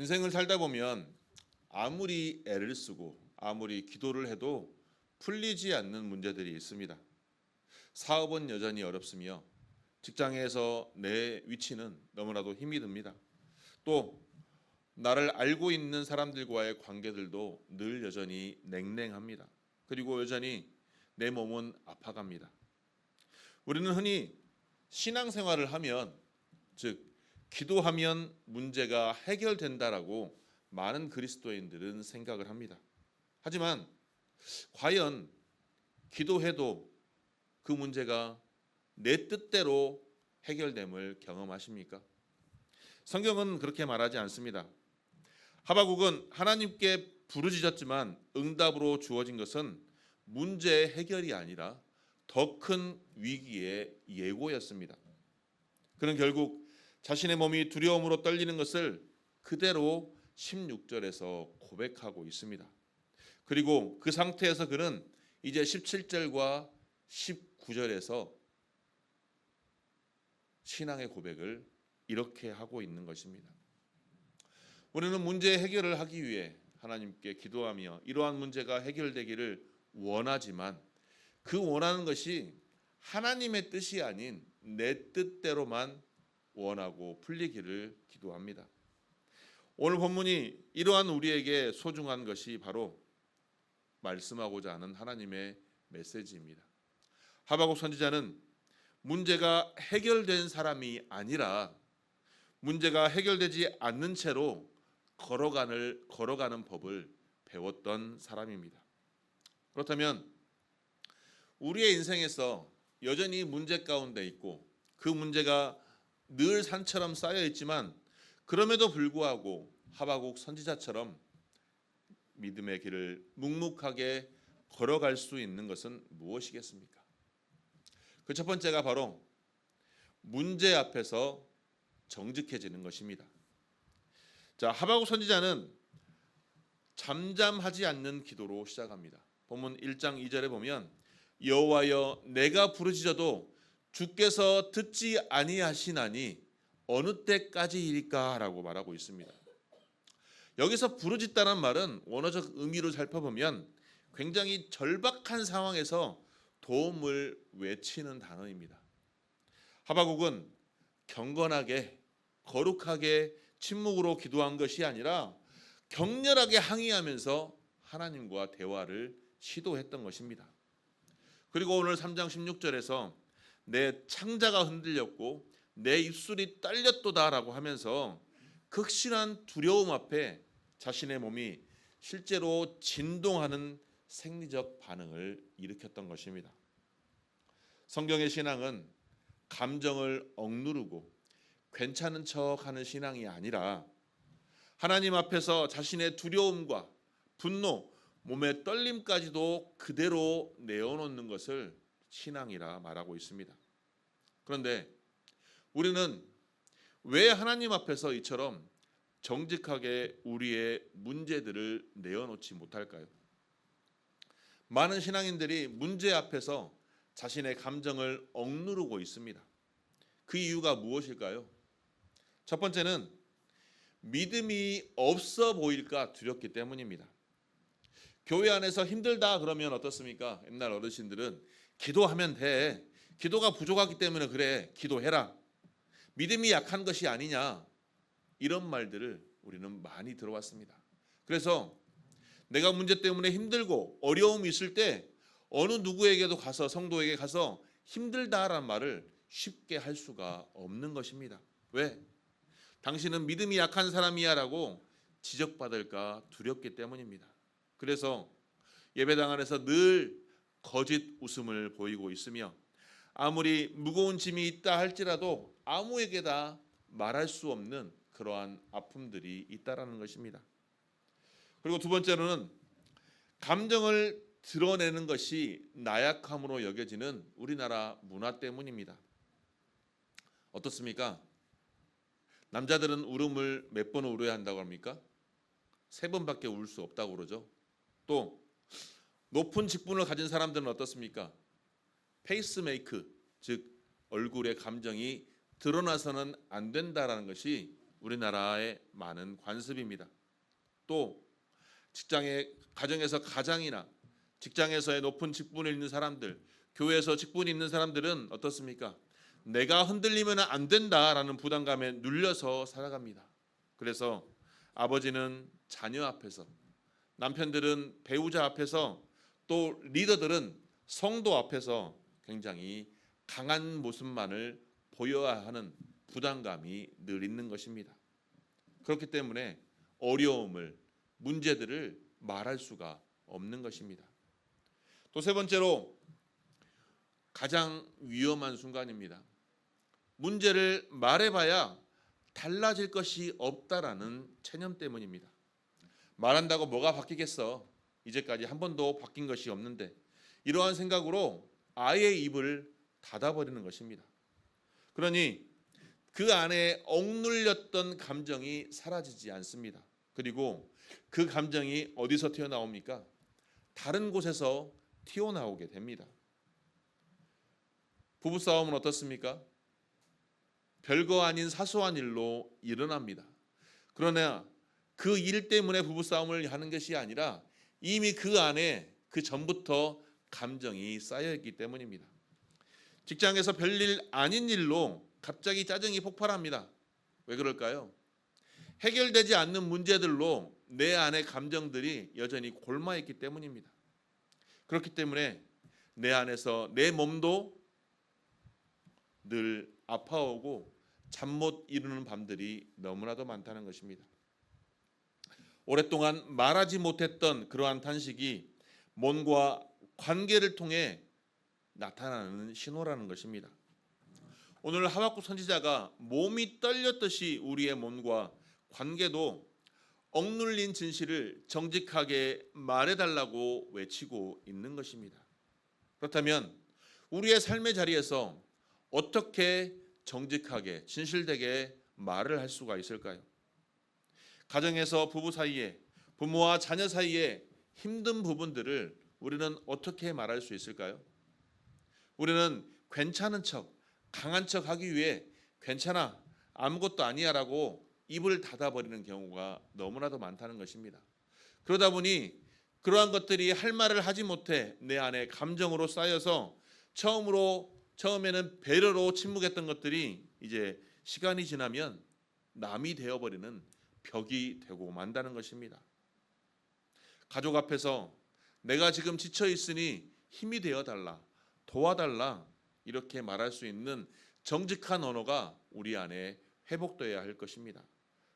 인생을 살다 보면 아무리 애를 쓰고 아무리 기도를 해도 풀리지 않는 문제들이 있습니다. 사업은 여전히 어렵으며 직장에서 내 위치는 너무나도 힘이 듭니다. 또 나를 알고 있는 사람들과의 관계들도 늘 여전히 냉랭합니다. 그리고 여전히 내 몸은 아파갑니다. 우리는 흔히 신앙생활을 하면, 즉 기도하면 문제가 해결된다라고 많은 그리스도인들은 생각을 합니다. 하지만 과연 기도해도 그 문제가 내 뜻대로 해결됨을 경험하십니까? 성경은 그렇게 말하지 않습니다. 하박국은 하나님께 부르짖었지만 응답으로 주어진 것은 문제의 해결이 아니라 더 큰 위기의 예고였습니다. 그는 결국 자신의 몸이 두려움으로 떨리는 것을 그대로 16절에서 고백하고 있습니다. 그리고 그 상태에서 그는 이제 17절과 19절에서 신앙의 고백을 이렇게 하고 있는 것입니다. 우리는 문제 해결을 하기 위해 하나님께 기도하며 이러한 문제가 해결되기를 원하지만 그 원하는 것이 하나님의 뜻이 아닌 내 뜻대로만 원하고 풀리기를 기도합니다. 오늘 본문이 이러한 우리에게 소중한 것이 바로 말씀하고자 하는 하나님의 메시지입니다. 하박국 선지자는 문제가 해결된 사람이 아니라 문제가 해결되지 않는 채로 걸어가는 법을 배웠던 사람입니다. 그렇다면 우리의 인생에서 여전히 문제 가운데 있고 그 문제가 늘 산처럼 쌓여 있지만 그럼에도 불구하고 하박국 선지자처럼 믿음의 길을 묵묵하게 걸어갈 수 있는 것은 무엇이겠습니까? 그 첫 번째가 바로 문제 앞에서 정직해지는 것입니다. 자, 하박국 선지자는 잠잠하지 않는 기도로 시작합니다. 본문 1장 2절에 보면 여호와여 내가 부르짖어도 주께서 듣지 아니하시나니 어느 때까지이리까 라고 말하고 있습니다. 여기서 부르짖다는 말은 원어적 의미로 살펴보면 굉장히 절박한 상황에서 도움을 외치는 단어입니다. 하박국은 경건하게 거룩하게 침묵으로 기도한 것이 아니라 격렬하게 항의하면서 하나님과 대화를 시도했던 것입니다. 그리고 오늘 3장 16절에서 내 창자가 흔들렸고 내 입술이 떨렸도다라고 하면서 극심한 두려움 앞에 자신의 몸이 실제로 진동하는 생리적 반응을 일으켰던 것입니다. 성경의 신앙은 감정을 억누르고 괜찮은 척하는 신앙이 아니라 하나님 앞에서 자신의 두려움과 분노, 몸의 떨림까지도 그대로 내어놓는 것을 신앙이라 말하고 있습니다. 그런데 우리는 왜 하나님 앞에서 이처럼 정직하게 우리의 문제들을 내어놓지 못할까요? 많은 신앙인들이 문제 앞에서 자신의 감정을 억누르고 있습니다. 그 이유가 무엇일까요? 첫 번째는 믿음이 없어 보일까 두렵기 때문입니다. 교회 안에서 힘들다 그러면 어떻습니까? 옛날 어르신들은 기도하면 돼. 기도가 부족하기 때문에 그래. 기도해라. 믿음이 약한 것이 아니냐. 이런 말들을 우리는 많이 들어왔습니다. 그래서 내가 문제 때문에 힘들고 어려움이 있을 때 어느 누구에게도 가서 성도에게 가서 힘들다라는 말을 쉽게 할 수가 없는 것입니다. 왜? 당신은 믿음이 약한 사람이야 라고 지적받을까 두렵기 때문입니다. 그래서 예배당 안에서 늘 거짓 웃음을 보이고 있으며 아무리 무거운 짐이 있다 할지라도 아무에게나 말할 수 없는 그러한 아픔들이 있다라는 것입니다. 그리고 두 번째로는 감정을 드러내는 것이 나약함으로 여겨지는 우리나라 문화 때문입니다. 어떻습니까? 남자들은 울음을 몇 번 울어야 한다고 합니까? 3번밖에 울 수 없다고 그러죠. 또 높은 직분을 가진 사람들은 어떻습니까? 페이스메이크, 즉 얼굴의 감정이 드러나서는 안 된다라는 것이 우리나라의 많은 관습입니다. 또 가정에서 가장이나 직장에서의 높은 직분을 있는 사람들, 교회에서 직분이 있는 사람들은 어떻습니까? 내가 흔들리면 안 된다라는 부담감에 눌려서 살아갑니다. 그래서 아버지는 자녀 앞에서, 남편들은 배우자 앞에서, 또 리더들은 성도 앞에서 굉장히 강한 모습만을 보여야 하는 부담감이 늘 있는 것입니다. 그렇기 때문에 어려움을, 문제들을 말할 수가 없는 것입니다. 또 세 번째로 가장 위험한 순간입니다. 문제를 말해봐야 달라질 것이 없다라는 체념 때문입니다. 말한다고 뭐가 바뀌겠어? 이제까지 한 번도 바뀐 것이 없는데, 이러한 생각으로 아예 입을 닫아버리는 것입니다. 그러니 그 안에 억눌렸던 감정이 사라지지 않습니다. 그리고 그 감정이 어디서 튀어나옵니까? 다른 곳에서 튀어나오게 됩니다. 부부싸움은 어떻습니까? 별거 아닌 사소한 일로 일어납니다. 그러나 그 일 때문에 부부싸움을 하는 것이 아니라 이미 그 안에 그 전부터 감정이 쌓여있기 때문입니다. 직장에서 별일 아닌 일로 갑자기 짜증이 폭발합니다. 왜 그럴까요? 해결되지 않는 문제들로 내 안의 감정들이 여전히 골마있기 때문입니다. 그렇기 때문에 내 안에서 내 몸도 늘 아파오고 잠 못 이루는 밤들이 너무나도 많다는 것입니다. 오랫동안 말하지 못했던 그러한 탄식이 몸과 관계를 통해 나타나는 신호라는 것입니다. 오늘 하박국 선지자가 몸이 떨렸듯이 우리의 몸과 관계도 억눌린 진실을 정직하게 말해달라고 외치고 있는 것입니다. 그렇다면 우리의 삶의 자리에서 어떻게 정직하게 진실되게 말을 할 수가 있을까요? 가정에서 부부 사이에, 부모와 자녀 사이에 힘든 부분들을 우리는 어떻게 말할 수 있을까요? 우리는 괜찮은 척, 강한 척 하기 위해 괜찮아, 아무것도 아니야라고 입을 닫아버리는 경우가 너무나도 많다는 것입니다. 그러다 보니 그러한 것들이 할 말을 하지 못해 내 안에 감정으로 쌓여서 처음에는 배려로 침묵했던 것들이 이제 시간이 지나면 남이 되어버리는 벽이 되고 만다는 것입니다. 가족 앞에서 내가 지금 지쳐 있으니 힘이 되어 달라, 도와달라 이렇게 말할 수 있는 정직한 언어가 우리 안에 회복되어야 할 것입니다.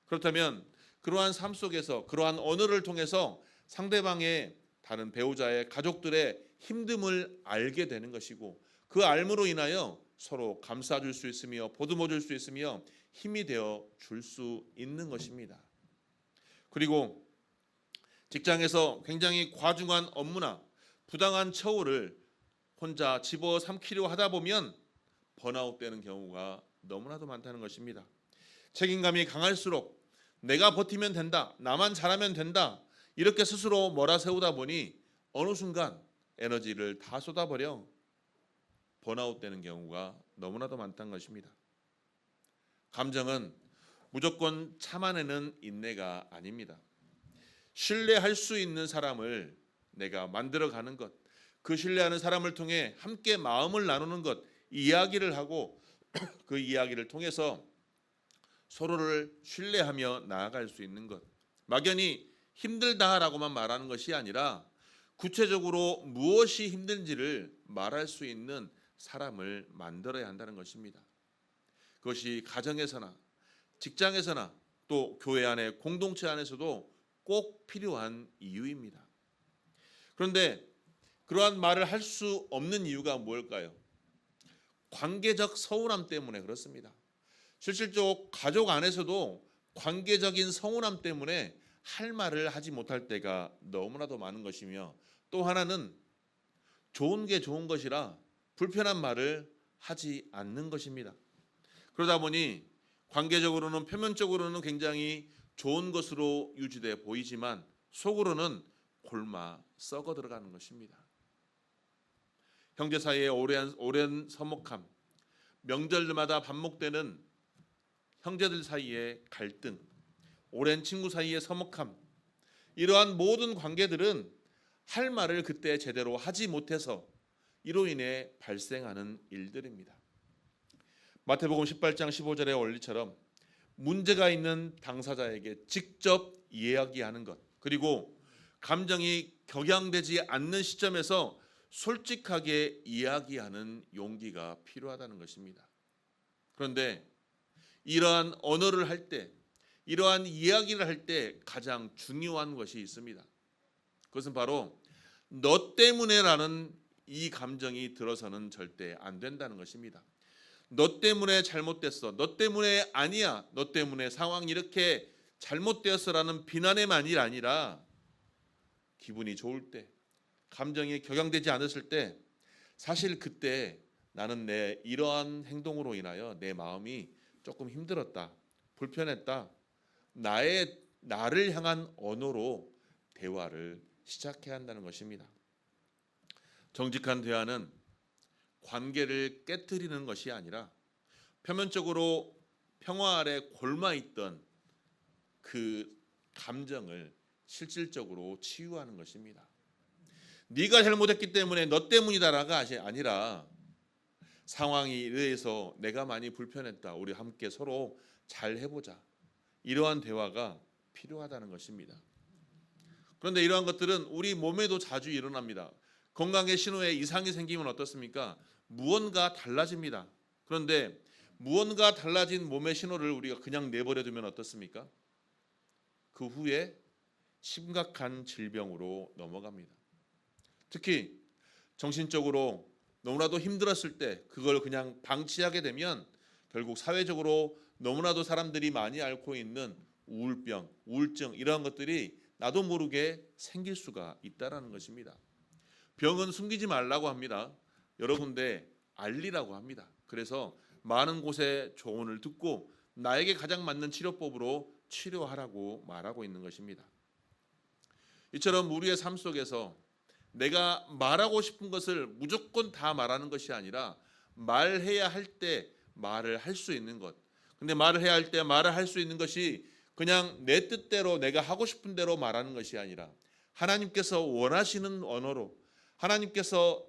그렇다면 그러한 삶 속에서 그러한 언어를 통해서 상대방의 다른 배우자의 가족들의 힘듦을 알게 되는 것이고 그 알므로 인하여 서로 감싸줄 수 있으며 보듬어줄 수 있으며 힘이 되어 줄 수 있는 것입니다. 그리고 직장에서 굉장히 과중한 업무나 부당한 처우를 혼자 집어삼키려 하다 보면 번아웃 되는 경우가 너무나도 많다는 것입니다. 책임감이 강할수록 내가 버티면 된다, 나만 잘하면 된다 이렇게 스스로 몰아세우다 보니 어느 순간 에너지를 다 쏟아버려 번아웃 되는 경우가 너무나도 많다는 것입니다. 감정은 무조건 참아내는 인내가 아닙니다. 신뢰할 수 있는 사람을 내가 만들어가는 것, 그 신뢰하는 사람을 통해 함께 마음을 나누는 것, 이야기를 하고 그 이야기를 통해서 서로를 신뢰하며 나아갈 수 있는 것, 막연히 힘들다라고만 말하는 것이 아니라 구체적으로 무엇이 힘든지를 말할 수 있는 사람을 만들어야 한다는 것입니다. 그것이 가정에서나 직장에서나 또 교회 안에 공동체 안에서도 꼭 필요한 이유입니다. 그런데 그러한 말을 할 수 없는 이유가 무엇일까요? 관계적 서운함 때문에 그렇습니다. 실질적으로 가족 안에서도 관계적인 서운함 때문에 할 말을 하지 못할 때가 너무나도 많은 것이며 또 하나는 좋은 게 좋은 것이라 불편한 말을 하지 않는 것입니다. 그러다 보니 관계적으로는 표면적으로는 굉장히 좋은 것으로 유지돼 보이지만 속으로는 골마 썩어 들어가는 것입니다. 형제 사이의 오랜 서먹함, 명절마다 반복되는 형제들 사이의 갈등, 오랜 친구 사이의 서먹함, 이러한 모든 관계들은 할 말을 그때 제대로 하지 못해서 이로 인해 발생하는 일들입니다. 마태복음 18장 15절의 원리처럼 문제가 있는 당사자에게 직접 이야기하는 것, 그리고 감정이 격양되지 않는 시점에서 솔직하게 이야기하는 용기가 필요하다는 것입니다. 그런데 이러한 언어를 할 때, 이러한 이야기를 할 때 가장 중요한 것이 있습니다. 그것은 바로 너 때문에라는 이 감정이 들어서는 절대 안 된다는 것입니다. 너 때문에 잘못됐어, 너 때문에 아니야, 너 때문에 상황이 이렇게 잘못되었어라는 비난의만이 아니라 기분이 좋을 때, 감정이 격양되지 않았을 때, 사실 그때 나는 내 이러한 행동으로 인하여 내 마음이 조금 힘들었다, 불편했다, 나를 향한 언어로 대화를 시작해야 한다는 것입니다. 정직한 대화는 관계를 깨트리는 것이 아니라 표면적으로 평화 아래 골마있던 그 감정을 실질적으로 치유하는 것입니다. 네가 잘못했기 때문에 너 때문이다라가 아니라 상황이 이래서 내가 많이 불편했다, 우리 함께 서로 잘 해보자, 이러한 대화가 필요하다는 것입니다. 그런데 이러한 것들은 우리 몸에도 자주 일어납니다. 건강의 신호에 이상이 생기면 어떻습니까? 무언가 달라집니다. 그런데 무언가 달라진 몸의 신호를 우리가 그냥 내버려 두면 어떻습니까? 그 후에 심각한 질병으로 넘어갑니다. 특히 정신적으로 너무나도 힘들었을 때 그걸 그냥 방치하게 되면 결국 사회적으로 너무나도 사람들이 많이 앓고 있는 우울병, 우울증, 이러한 것들이 나도 모르게 생길 수가 있다라는 것입니다. 병은 숨기지 말라고 합니다. 여러 군데 알리라고 합니다. 그래서 많은 곳에 조언을 듣고 나에게 가장 맞는 치료법으로 치료하라고 말하고 있는 것입니다. 이처럼 우리의 삶 속에서 내가 말하고 싶은 것을 무조건 다 말하는 것이 아니라 말해야 할 때 말을 할 수 있는 것. 근데 말을 해야 할 때 말을 할 수 있는 것이 그냥 내 뜻대로 내가 하고 싶은 대로 말하는 것이 아니라 하나님께서 원하시는 언어로, 하나님께서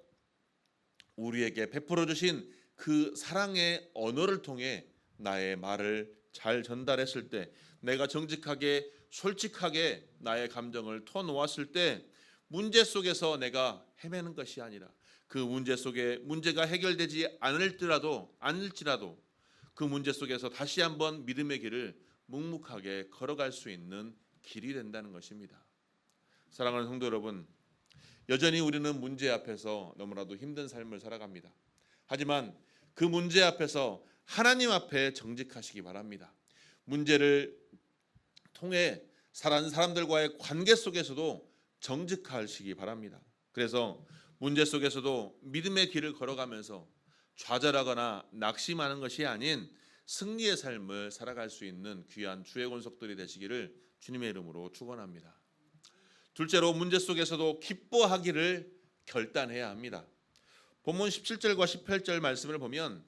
우리에게 베풀어 주신 그 사랑의 언어를 통해 나의 말을 잘 전달했을 때, 내가 정직하게 솔직하게 나의 감정을 터놓았을 때 문제 속에서 내가 헤매는 것이 아니라 그 문제 속에 문제가 해결되지 않을지라도 그 문제 속에서 다시 한번 믿음의 길을 묵묵하게 걸어갈 수 있는 길이 된다는 것입니다. 사랑하는 성도 여러분, 여전히 우리는 문제 앞에서 너무나도 힘든 삶을 살아갑니다. 하지만 그 문제 앞에서 하나님 앞에 정직하시기 바랍니다. 문제를 통해 사람들과의 관계 속에서도 정직하시기 바랍니다. 그래서 문제 속에서도 믿음의 길을 걸어가면서 좌절하거나 낙심하는 것이 아닌 승리의 삶을 살아갈 수 있는 귀한 주의 권속들이 되시기를 주님의 이름으로 축원합니다. 둘째로 문제 속에서도 기뻐하기를 결단해야 합니다. 본문 17절과 18절 말씀을 보면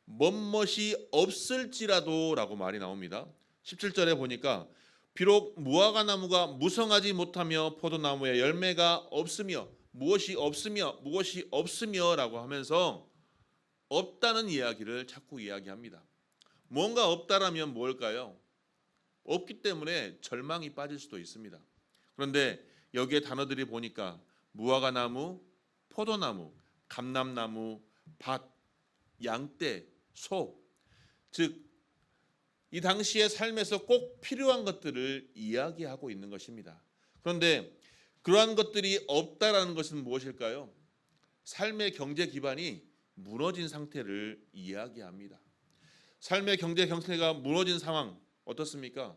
멋멋이 없을지라도 라고 말이 나옵니다. 17절에 보니까 비록 무화과 나무가 무성하지 못하며 포도나무에 열매가 없으며 무엇이 없으며 라고 하면서 없다는 이야기를 자꾸 이야기합니다. 뭔가 없다라면 뭘까요? 없기 때문에 절망이 빠질 수도 있습니다. 그런데 여기에 단어들이 보니까 무화과 나무, 포도나무, 감람나무, 밭, 양떼, 소, 즉 이 당시의 삶에서 꼭 필요한 것들을 이야기하고 있는 것입니다. 그런데 그러한 것들이 없다라는 것은 무엇일까요? 삶의 경제 기반이 무너진 상태를 이야기합니다. 삶의 경제 형태가 무너진 상황 어떻습니까?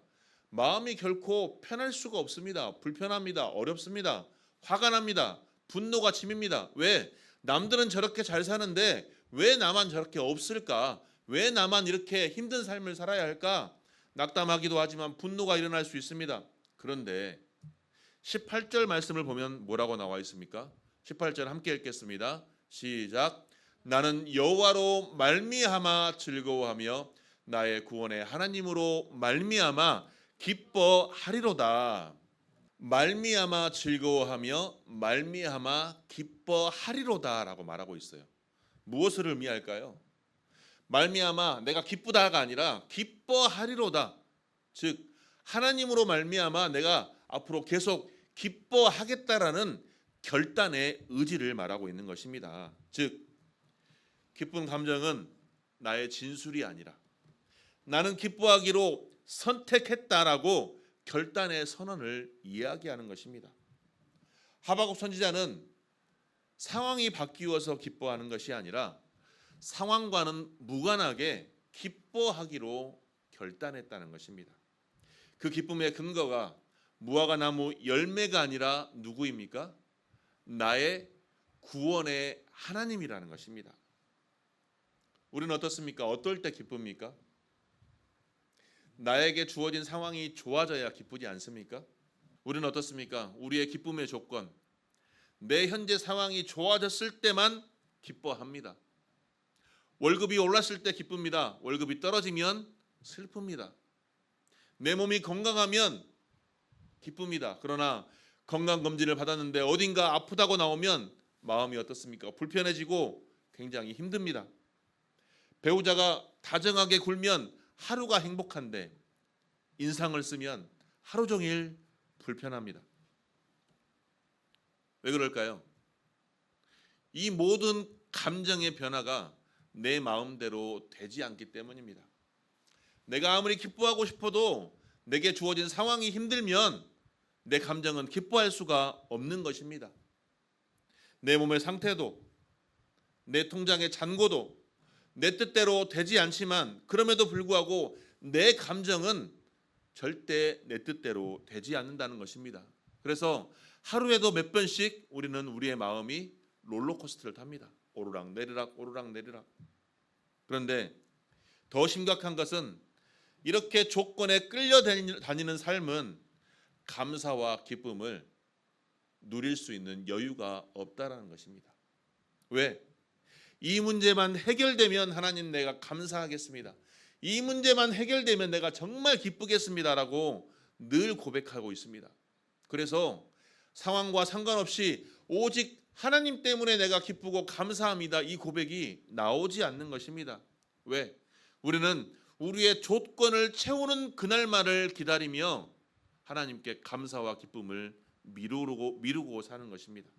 마음이 결코 편할 수가 없습니다. 불편합니다. 어렵습니다. 화가 납니다. 분노가 치밉니다. 왜? 남들은 저렇게 잘 사는데 왜 나만 저렇게 없을까? 왜 나만 이렇게 힘든 삶을 살아야 할까? 낙담하기도 하지만 분노가 일어날 수 있습니다. 그런데 18절 말씀을 보면 뭐라고 나와 있습니까? 18절 함께 읽겠습니다. 시작. 나는 여호와로 말미암아 즐거워하며 나의 구원의 하나님으로 말미암아 기뻐하리로다. 말미암아 즐거워하며 말미암아 기뻐하리로다라고 말하고 있어요. 무엇을 의미할까요? 말미암아 내가 기쁘다가 아니라 기뻐하리로다. 즉 하나님으로 말미암아 내가 앞으로 계속 기뻐하겠다라는 결단의 의지를 말하고 있는 것입니다. 즉 기쁜 감정은 나의 진술이 아니라 나는 기뻐하기로 선택했다라고 결단의 선언을 이야기하는 것입니다. 하박국 선지자는 상황이 바뀌어서 기뻐하는 것이 아니라 상황과는 무관하게 기뻐하기로 결단했다는 것입니다. 그 기쁨의 근거가 무화과 나무 열매가 아니라 누구입니까? 나의 구원의 하나님이라는 것입니다. 우리는 어떻습니까? 어떨 때 기쁩니까? 나에게 주어진 상황이 좋아져야 기쁘지 않습니까? 우리는 어떻습니까? 우리의 기쁨의 조건, 내 현재 상황이 좋아졌을 때만 기뻐합니다. 월급이 올랐을 때 기쁩니다. 월급이 떨어지면 슬픕니다. 내 몸이 건강하면 기쁩니다. 그러나 건강검진을 받았는데 어딘가 아프다고 나오면 마음이 어떻습니까? 불편해지고 굉장히 힘듭니다. 배우자가 다정하게 굴면 하루가 행복한데 인상을 쓰면 하루 종일 불편합니다. 왜 그럴까요? 이 모든 감정의 변화가 내 마음대로 되지 않기 때문입니다. 내가 아무리 기뻐하고 싶어도 내게 주어진 상황이 힘들면 내 감정은 기뻐할 수가 없는 것입니다. 내 몸의 상태도 내 통장의 잔고도 내 뜻대로 되지 않지만 그럼에도 불구하고 내 감정은 절대 내 뜻대로 되지 않는다는 것입니다. 그래서 하루에도 몇 번씩 우리는 우리의 마음이 롤러코스터를 탑니다. 오르락 내리락 오르락 내리락. 그런데 더 심각한 것은 이렇게 조건에 끌려다니는 삶은 감사와 기쁨을 누릴 수 있는 여유가 없다라는 것입니다. 왜? 이 문제만 해결되면 하나님 내가 감사하겠습니다. 이 문제만 해결되면 내가 정말 기쁘겠습니다라고 늘 고백하고 있습니다. 그래서 상황과 상관없이 오직 하나님 때문에 내가 기쁘고 감사합니다. 이 고백이 나오지 않는 것입니다. 왜? 우리는 우리의 조건을 채우는 그날만을 기다리며 하나님께 감사와 기쁨을 미루고 사는 것입니다.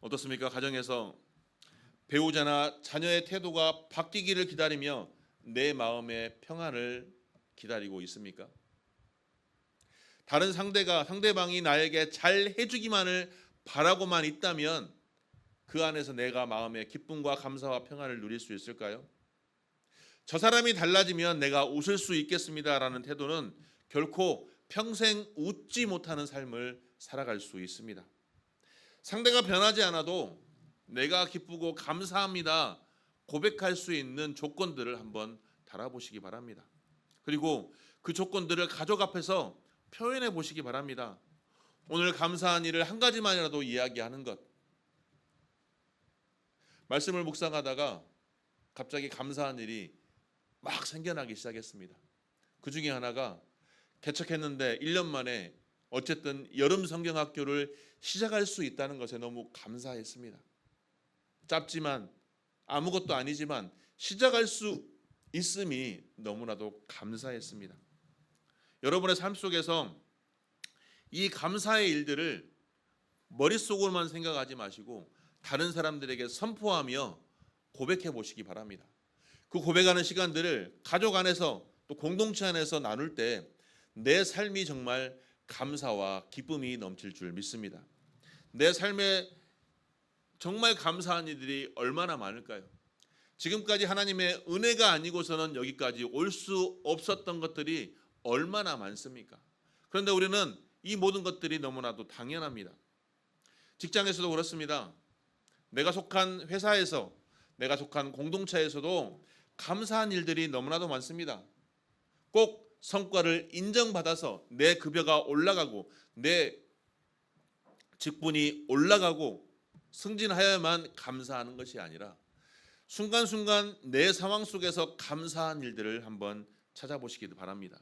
어떻습니까? 가정에서 배우자나 자녀의 태도가 바뀌기를 기다리며 내 마음의 평안을 기다리고 있습니까? 다른 상대방이 나에게 잘 해주기만을 바라고만 있다면 그 안에서 내가 마음의 기쁨과 감사와 평안을 누릴 수 있을까요? 저 사람이 달라지면 내가 웃을 수 있겠습니다라는 태도는 결코 평생 웃지 못하는 삶을 살아갈 수 있습니다. 상대가 변하지 않아도 내가 기쁘고 감사합니다 고백할 수 있는 조건들을 한번 달아보시기 바랍니다. 그리고 그 조건들을 가족 앞에서 표현해 보시기 바랍니다. 오늘 감사한 일을 한 가지만이라도 이야기하는 것. 말씀을 묵상하다가 갑자기 감사한 일이 막 생겨나기 시작했습니다. 그 중에 하나가 개척했는데 1년 만에 어쨌든 여름 성경학교를 시작할 수 있다는 것에 너무 감사했습니다. 짧지만 아무것도 아니지만 시작할 수 있음이 너무나도 감사했습니다. 여러분의 삶 속에서 이 감사의 일들을 머릿속으로만 생각하지 마시고 다른 사람들에게 선포하며 고백해 보시기 바랍니다. 그 고백하는 시간들을 가족 안에서 또 공동체 안에서 나눌 때 내 삶이 정말 감사와 기쁨이 넘칠 줄 믿습니다. 내 삶에 정말 감사한 일들이 얼마나 많을까요? 지금까지 하나님의 은혜가 아니고서는 여기까지 올 수 없었던 것들이 얼마나 많습니까? 그런데 우리는 이 모든 것들이 너무나도 당연합니다. 직장에서도 그렇습니다. 내가 속한 회사에서, 내가 속한 공동체에서도 감사한 일들이 너무나도 많습니다. 꼭 성과를 인정받아서 내 급여가 올라가고 내 직분이 올라가고 승진하여야만 감사하는 것이 아니라 순간순간 내 상황 속에서 감사한 일들을 한번 찾아보시기 바랍니다.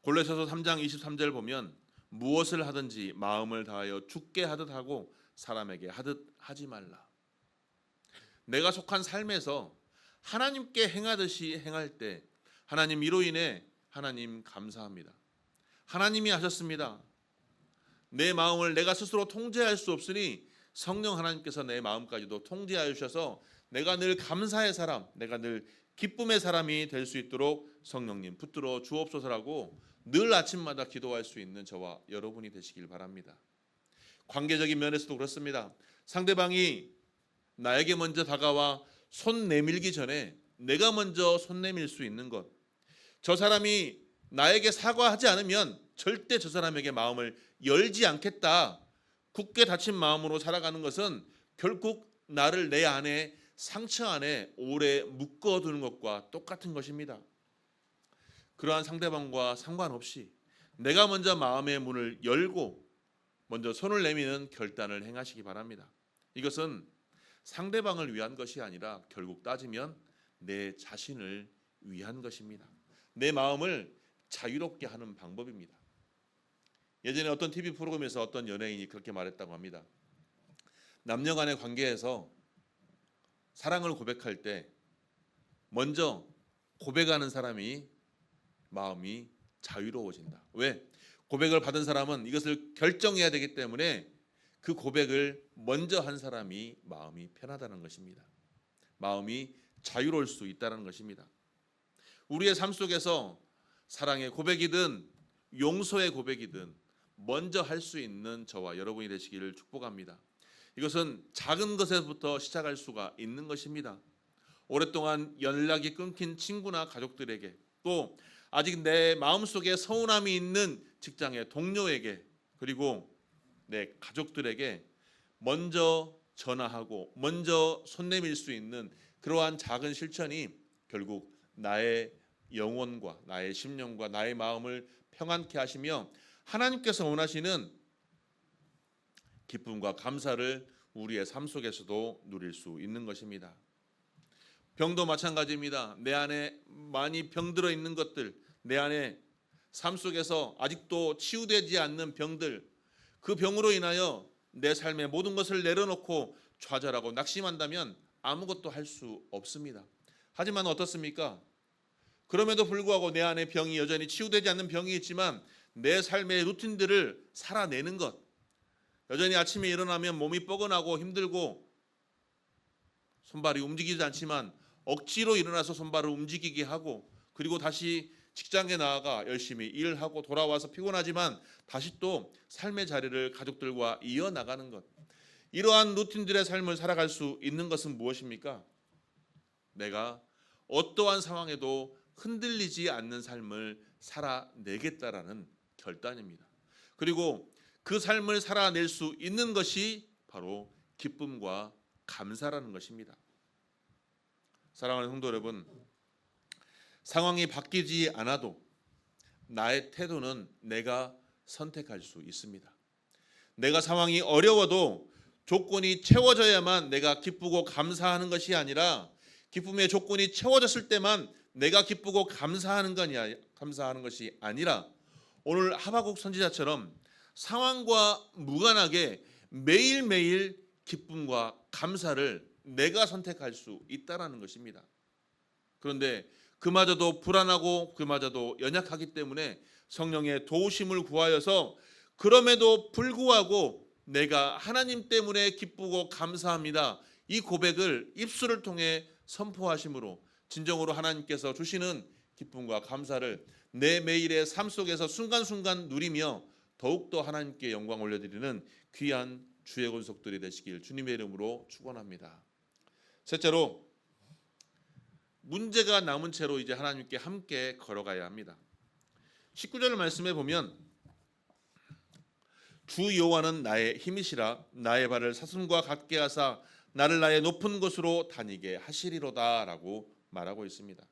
골로새서 3장 23절 보면 무엇을 하든지 마음을 다하여 주께 하듯 하고 사람에게 하듯 하지 말라. 내가 속한 삶에서 하나님께 행하듯이 행할 때 하나님 이로 인해 하나님 감사합니다. 하나님이 하셨습니다. 내 마음을 내가 스스로 통제할 수 없으니 성령 하나님께서 내 마음까지도 통제하여 주셔서 내가 늘 감사의 사람, 내가 늘 기쁨의 사람이 될 수 있도록 성령님 붙들어 주옵소서라고 늘 아침마다 기도할 수 있는 저와 여러분이 되시길 바랍니다. 관계적인 면에서도 그렇습니다. 상대방이 나에게 먼저 다가와 손 내밀기 전에 내가 먼저 손 내밀 수 있는 것, 저 사람이 나에게 사과하지 않으면 절대 저 사람에게 마음을 열지 않겠다, 굳게 닫힌 마음으로 살아가는 것은 결국 나를 내 안에 상처 안에 오래 묶어두는 것과 똑같은 것입니다. 그러한 상대방과 상관없이 내가 먼저 마음의 문을 열고 먼저 손을 내미는 결단을 행하시기 바랍니다. 이것은 상대방을 위한 것이 아니라 결국 따지면 내 자신을 위한 것입니다. 내 마음을 자유롭게 하는 방법입니다. 예전에 어떤 TV 프로그램에서 어떤 연예인이 그렇게 말했다고 합니다. 남녀 간의 관계에서 사랑을 고백할 때 먼저 고백하는 사람이 마음이 자유로워진다. 왜? 고백을 받은 사람은 이것을 결정해야 되기 때문에 그 고백을 먼저 한 사람이 마음이 편하다는 것입니다. 마음이 자유로울 수 있다는 것입니다. 우리의 삶 속에서 사랑의 고백이든 용서의 고백이든 먼저 할 수 있는 저와 여러분이 되시기를 축복합니다. 이것은 작은 것에서부터 시작할 수가 있는 것입니다. 오랫동안 연락이 끊긴 친구나 가족들에게, 또 아직 내 마음속에 서운함이 있는 직장의 동료에게, 그리고 내 가족들에게 먼저 전화하고 먼저 손 내밀 수 있는 그러한 작은 실천이 결국 나의 영혼과 나의 심령과 나의 마음을 평안케 하시며 하나님께서 원하시는 기쁨과 감사를 우리의 삶 속에서도 누릴 수 있는 것입니다. 병도 마찬가지입니다. 내 안에 많이 병들어 있는 것들, 내 안에 삶 속에서 아직도 치유되지 않는 병들, 그 병으로 인하여 내 삶의 모든 것을 내려놓고 좌절하고 낙심한다면 아무것도 할 수 없습니다. 하지만 어떻습니까? 그럼에도 불구하고 내 안에 병이 여전히 치유되지 않는 병이 있지만 내 삶의 루틴들을 살아내는 것, 여전히 아침에 일어나면 몸이 뻐근하고 힘들고 손발이 움직이지 않지만 억지로 일어나서 손발을 움직이게 하고, 그리고 다시 직장에 나아가 열심히 일을 하고 돌아와서 피곤하지만 다시 또 삶의 자리를 가족들과 이어나가는 것, 이러한 루틴들의 삶을 살아갈 수 있는 것은 무엇입니까? 내가 어떠한 상황에도 흔들리지 않는 삶을 살아내겠다라는 결단입니다. 그리고 그 삶을 살아낼 수 있는 것이 바로 기쁨과 감사라는 것입니다. 사랑하는 성도 여러분, 상황이 바뀌지 않아도 나의 태도는 내가 선택할 수 있습니다. 내가 상황이 어려워도 조건이 채워져야만 내가 기쁘고 감사하는 것이 아니라 기쁨의 조건이 채워졌을 때만 내가 기쁘고 감사하는 것이 아니라 오늘 하박국 선지자처럼 상황과 무관하게 매일매일 기쁨과 감사를 내가 선택할 수 있다라는 것입니다. 그런데 그마저도 불안하고 그마저도 연약하기 때문에 성령의 도우심을 구하여서 그럼에도 불구하고 내가 하나님 때문에 기쁘고 감사합니다, 이 고백을 입술을 통해 선포하심으로 진정으로 하나님께서 주시는 기쁨과 감사를 내 매일의 삶 속에서 순간순간 누리며 더욱더 하나님께 영광 올려드리는 귀한 주의 권속들이 되시길 주님의 이름으로 축원합니다. 셋째로, 문제가 남은 채로 이제 하나님께 함께 걸어가야 합니다. 19절 말씀에 보면 주 여호와는 나의 힘이시라 나의 발을 사슴과 같게 하사 나를 나의 높은 곳으로 다니게 하시리로다 라고 말하고 있습니다.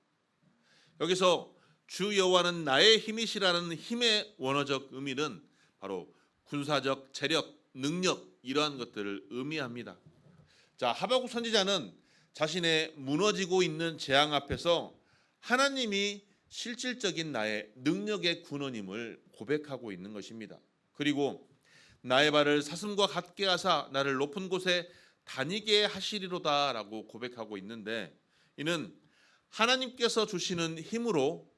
여기서 주 여호와는 나의 힘이시라는 힘의 원어적 의미는 바로 군사적 재력, 능력, 이러한 것들을 의미합니다. 자, 하박국 선지자는 자신의 무너지고 있는 재앙 앞에서 하나님이 실질적인 나의 능력의 근원임을 고백하고 있는 것입니다. 그리고 나의 발을 사슴과 같게 하사 나를 높은 곳에 다니게 하시리로다라고 고백하고 있는데, 이는 하나님께서 주시는 힘으로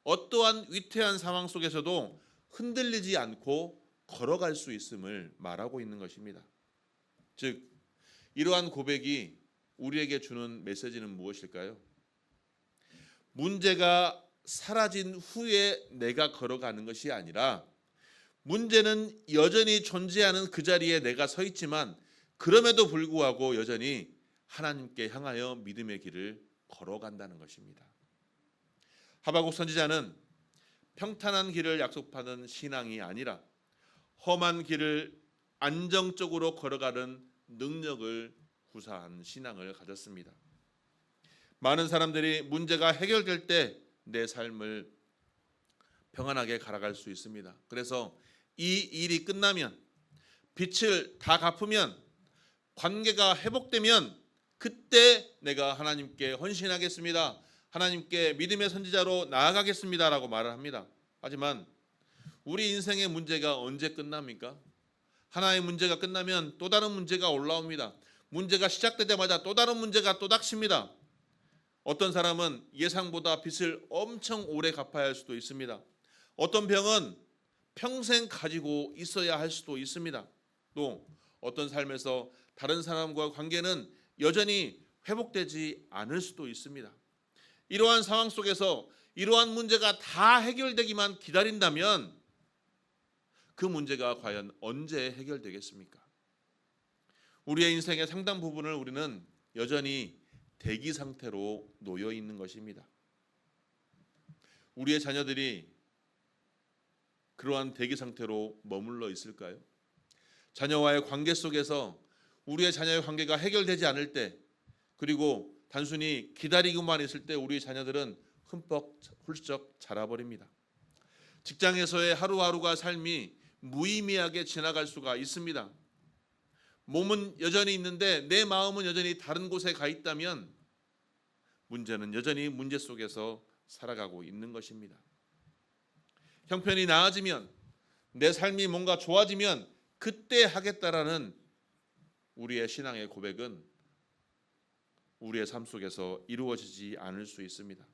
어떠한 위태한 상황 속에서도 흔들리지 않고 걸어갈 수 있음을 말하고 있는 것입니다. 즉, 이러한 고백이 우리에게 주는 메시지는 무엇일까요? 문제가 사라진 후에 내가 걸어가는 것이 아니라, 문제는 여전히 존재하는 그 자리에 내가 서 있지만 그럼에도 불구하고 여전히 하나님께 향하여 믿음의 길을 걸어간다는 것입니다. 하박국 선지자는 평탄한 길을 약속하는 신앙이 아니라 험한 길을 안정적으로 걸어가는 능력을 구사한 신앙을 가졌습니다. 많은 사람들이 문제가 해결될 때 내 삶을 평안하게 갈아갈 수 있습니다. 그래서 이 일이 끝나면, 빚을 다 갚으면, 관계가 회복되면 그때 내가 하나님께 헌신하겠습니다, 하나님께 믿음의 선지자로 나아가겠습니다라고 말을 합니다. 하지만 우리 인생의 문제가 언제 끝납니까? 하나의 문제가 끝나면 또 다른 문제가 올라옵니다. 문제가 시작되자마자 또 다른 문제가 또 닥칩니다. 어떤 사람은 예상보다 빚을 엄청 오래 갚아야 할 수도 있습니다. 어떤 병은 평생 가지고 있어야 할 수도 있습니다. 또 어떤 삶에서 다른 사람과 관계는 여전히 회복되지 않을 수도 있습니다. 이러한 상황 속에서 이러한 문제가 다 해결되기만 기다린다면 그 문제가 과연 언제 해결되겠습니까? 우리의 인생의 상당 부분을 우리는 여전히 대기 상태로 놓여 있는 것입니다. 우리의 자녀들이 그러한 대기 상태로 머물러 있을까요? 자녀와의 관계 속에서 우리의 자녀의 관계가 해결되지 않을 때, 그리고 단순히 기다리고만 있을 때 우리 자녀들은 흠뻑 훌쩍 자라버립니다. 직장에서의 하루하루가 삶이 무의미하게 지나갈 수가 있습니다. 몸은 여전히 있는데 내 마음은 여전히 다른 곳에 가 있다면 문제는 여전히 문제 속에서 살아가고 있는 것입니다. 형편이 나아지면, 내 삶이 뭔가 좋아지면 그때 하겠다라는 우리의 신앙의 고백은 우리의 삶 속에서 이루어지지 않을 수 있습니다.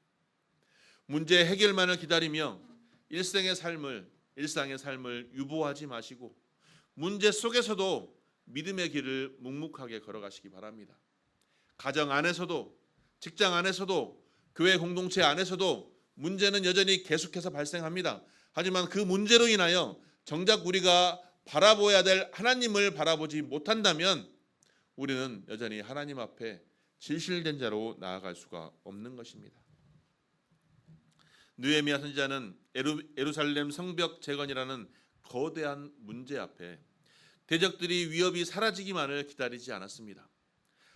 문제 해결만을 기다리며 일상의 삶을 유보하지 마시고 문제 속에서도 믿음의 길을 묵묵하게 걸어가시기 바랍니다. 가정 안에서도, 직장 안에서도, 교회 공동체 안에서도 문제는 여전히 계속해서 발생합니다. 하지만 그 문제로 인하여 정작 우리가 바라보아야 될 하나님을 바라보지 못한다면 우리는 여전히 하나님 앞에 질실된 자로 나아갈 수가 없는 것입니다. 느헤미야 선지자는 예루살렘 성벽 재건이라는 거대한 문제 앞에 대적들이 위협이 사라지기만을 기다리지 않았습니다.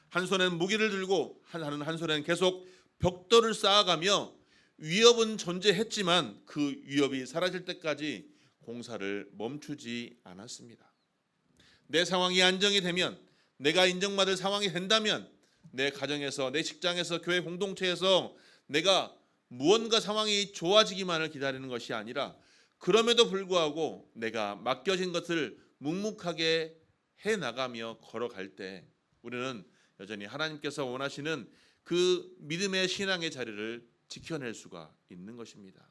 한 손엔 무기를 들고 한 손엔 계속 벽돌을 쌓아가며 위협은 존재했지만 그 위협이 사라질 때까지 공사를 멈추지 않았습니다. 내 상황이 안정이 되면, 내가 인정받을 상황이 된다면, 내 가정에서, 내 직장에서, 교회 공동체에서 내가 무언가 상황이 좋아지기만을 기다리는 것이 아니라 그럼에도 불구하고 내가 맡겨진 것을 묵묵하게 해나가며 걸어갈 때 우리는 여전히 하나님께서 원하시는 그 믿음의 신앙의 자리를 지켜낼 수가 있는 것입니다.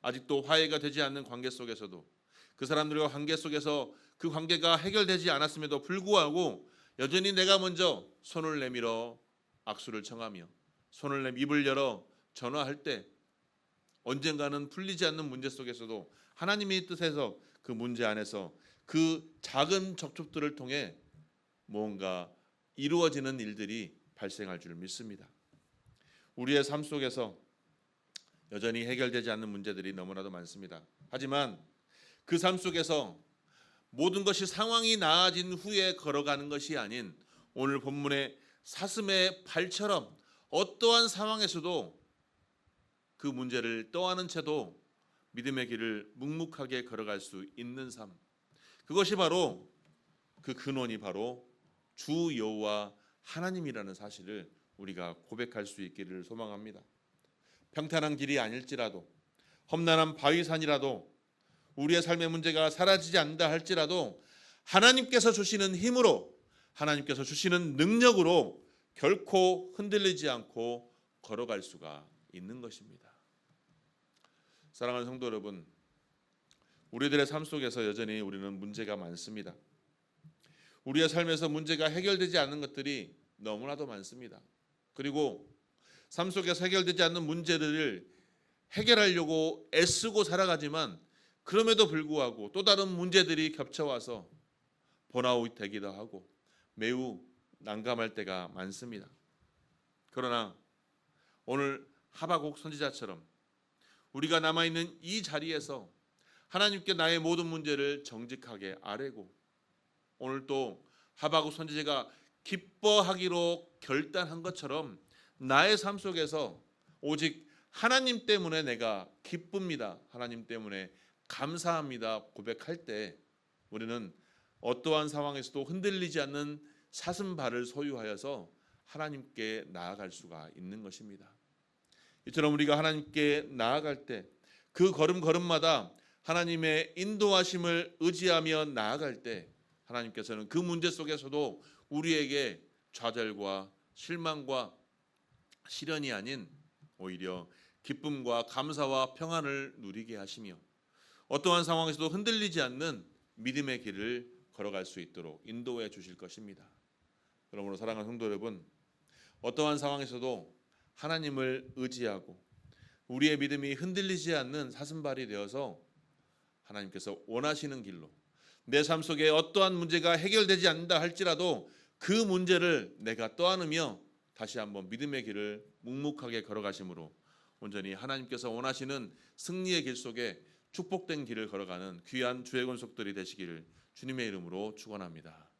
아직도 화해가 되지 않는 관계 속에서도, 그 사람들과 관계 속에서 그 관계가 해결되지 않았음에도 불구하고 여전히 내가 먼저 손을 내밀어 악수를 청하며 입을 열어 전화할 때 언젠가는 풀리지 않는 문제 속에서도 하나님의 뜻에서 그 문제 안에서 그 작은 접촉들을 통해 뭔가 이루어지는 일들이 발생할 줄 믿습니다. 우리의 삶 속에서 여전히 해결되지 않는 문제들이 너무나도 많습니다. 하지만 그 삶 속에서 모든 것이 상황이 나아진 후에 걸어가는 것이 아닌 오늘 본문의 사슴의 발처럼 어떠한 상황에서도 그 문제를 떠안은 채도 믿음의 길을 묵묵하게 걸어갈 수 있는 삶, 그것이 바로 그 근원이 바로 주 여호와 하나님이라는 사실을 우리가 고백할 수 있기를 소망합니다. 평탄한 길이 아닐지라도, 험난한 바위산이라도, 우리의 삶의 문제가 사라지지 않는다 할지라도 하나님께서 주시는 힘으로, 하나님께서 주시는 능력으로 결코 흔들리지 않고 걸어갈 수가 있는 것입니다. 사랑하는 성도 여러분, 우리들의 삶 속에서 여전히 우리는 문제가 많습니다. 우리의 삶에서 문제가 해결되지 않는 것들이 너무나도 많습니다. 그리고 삶 속에서 해결되지 않는 문제들을 해결하려고 애쓰고 살아가지만 그럼에도 불구하고 또 다른 문제들이 겹쳐와서 번아웃 되기도 하고 매우 난감할 때가 많습니다. 그러나 오늘 하박국 선지자처럼 우리가 남아있는 이 자리에서 하나님께 나의 모든 문제를 정직하게 아뢰고, 오늘 또 하박국 선지자가 기뻐하기로 결단한 것처럼 나의 삶 속에서 오직 하나님 때문에 내가 기쁩니다, 하나님 때문에 감사합니다 고백할 때 우리는 어떠한 상황에서도 흔들리지 않는 사슴발을 소유하여서 하나님께 나아갈 수가 있는 것입니다. 이처럼 우리가 하나님께 나아갈 때 그 걸음걸음마다 하나님의 인도하심을 의지하며 나아갈 때 하나님께서는 그 문제 속에서도 우리에게 좌절과 실망과 시련이 아닌 오히려 기쁨과 감사와 평안을 누리게 하시며 어떠한 상황에서도 흔들리지 않는 믿음의 길을 걸어갈 수 있도록 인도해 주실 것입니다. 그러므로 사랑하는 성도 여러분, 어떠한 상황에서도 하나님을 의지하고 우리의 믿음이 흔들리지 않는 사슴발이 되어서 하나님께서 원하시는 길로, 내 삶 속에 어떠한 문제가 해결되지 않는다 할지라도 그 문제를 내가 떠안으며 다시 한번 믿음의 길을 묵묵하게 걸어가심으로 온전히 하나님께서 원하시는 승리의 길 속에 축복된 길을 걸어가는 귀한 주의 권속들이 되시기를 주님의 이름으로 축원합니다.